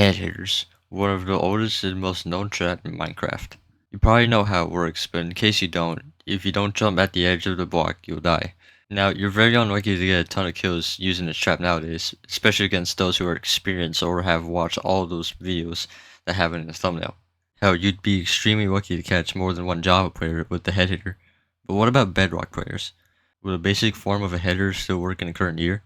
Headhitters, one of the oldest and most known trap in Minecraft. You probably know how it works, but in case you don't, if you don't jump at the edge of the block, you'll die. Now, you're very unlucky to get a ton of kills using this trap nowadays, especially against those who are experienced or have watched all of those videos that have it in the thumbnail. Hell, you'd be extremely lucky to catch more than one Java player with the head hitter. But what about bedrock players? Will a basic form of a header still work in the current year?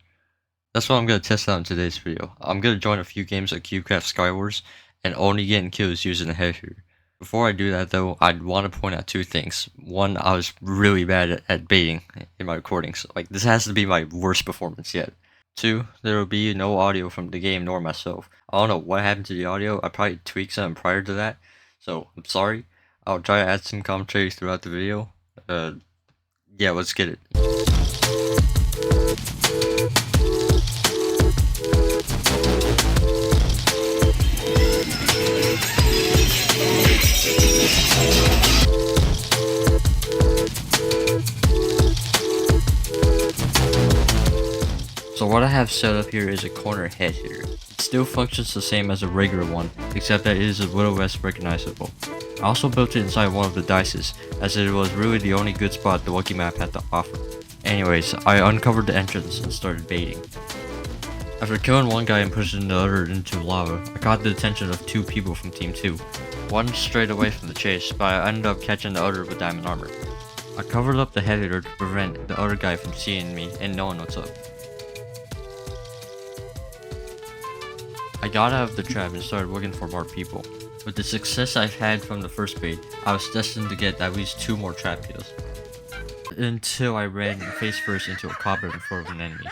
That's what I'm going to test out in today's video. I'm going to join a few games of CubeCraft Skywars and only getting kills using a head hitter. Before I do that though, I'd want to point out two things. One, I was really bad at baiting in my recordings. Like, this has to be my worst performance yet. Two, there will be no audio from the game nor myself. I don't know what happened to the audio. I probably tweaked something prior to that. So, I'm sorry. I'll try to add some commentary throughout the video. Yeah, let's get it. So what I have set up here is a corner head hitter. It still functions the same as a regular one, except that it is a little less recognizable. I also built it inside one of the dices, as it was really the only good spot the Lucky Map had to offer. Anyways, I uncovered the entrance and started baiting. After killing one guy and pushing the other into lava, I caught the attention of two people from Team 2. One strayed away from the chase, but I ended up catching the other with diamond armor. I covered up the head hitter to prevent the other guy from seeing me and knowing what's up. I got out of the trap and started looking for more people. With the success I've had from the first bait, I was destined to get at least 2 more trap kills. Until I ran face first into a cobber in front of an enemy.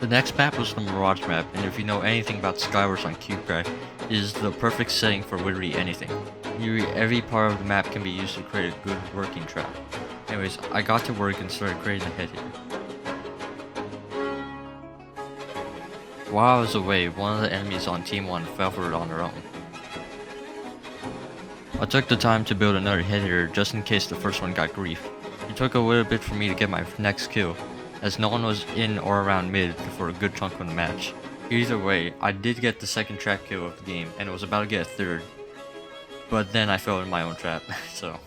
The next map was the Mirage map, and if you know anything about Skywars on CubeCraft, it is the perfect setting for literally anything. Nearly every part of the map can be used to create a good working trap. Anyways, I got to work and started creating a head hitter. While I was away, one of the enemies on Team 1 fell for it on their own. I took the time to build another head hitter just in case the first one got grief. It took a little bit for me to get my next kill, as no one was in or around mid for a good chunk of the match. Either way, I did get the second trap kill of the game, and was about to get a third. But then I fell in my own trap, so.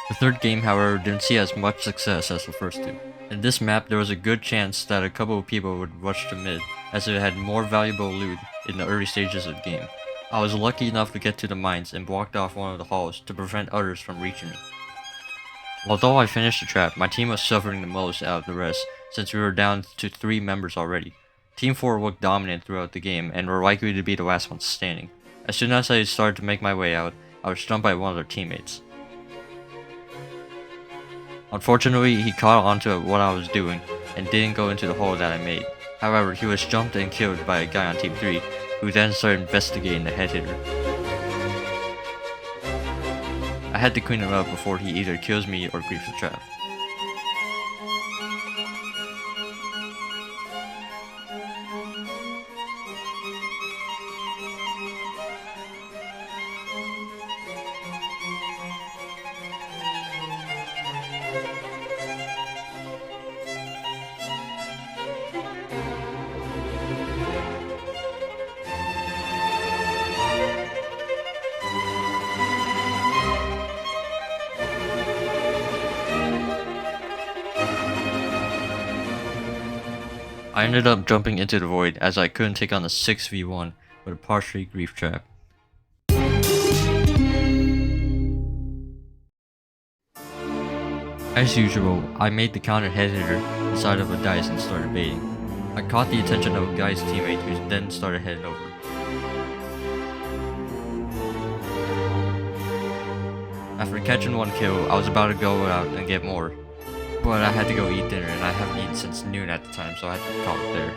The third game, however, didn't see as much success as the first two. In this map, there was a good chance that a couple of people would rush to mid, as it had more valuable loot in the early stages of the game. I was lucky enough to get to the mines and blocked off one of the halls to prevent others from reaching me. Although I finished the trap, my team was suffering the most out of the rest, since we were down to 3 members already. Team 4 looked dominant throughout the game and were likely to be the last ones standing. As soon as I started to make my way out, I was jumped by one of their teammates. Unfortunately, he caught onto what I was doing and didn't go into the hole that I made. However, he was jumped and killed by a guy on Team 3, who then started investigating the head hitter. I had to clean him up before he either kills me or griefs the trap. I ended up jumping into the void as I couldn't take on a 6v1 with a partially grief trap. As usual, I made the counter head hitter inside of a dice and started baiting. I caught the attention of a guy's teammate who then started heading over. After catching 1 kill, I was about to go out and get more. But I had to go eat dinner, and I haven't eaten since noon at the time, so I had to call it there.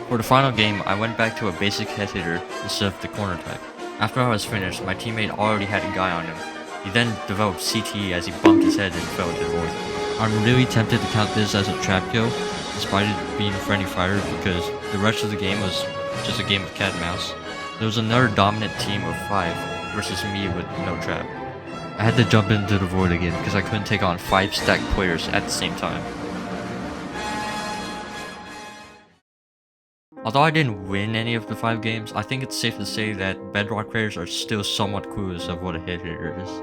For the final game, I went back to a basic head hitter instead of the corner type. After I was finished, my teammate already had a guy on him. He then developed CTE as he bumped his head and fell into the void. I'm really tempted to count this as a trap kill, despite it being friendly fire, because the rest of the game was just a game of cat and mouse. There was another dominant team of 5 versus me with no trap. I had to jump into the void again because I couldn't take on 5 stacked players at the same time. Although I didn't win any of the 5 games, I think it's safe to say that Bedrock players are still somewhat clueless of what a head hitter is.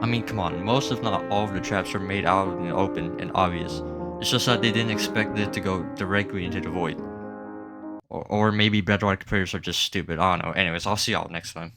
I mean, come on, most if not all of the traps are made out in the open and obvious. It's just that they didn't expect it to go directly into the void. Or maybe Bedrock players are just stupid, I don't know. Anyways, I'll see y'all next time.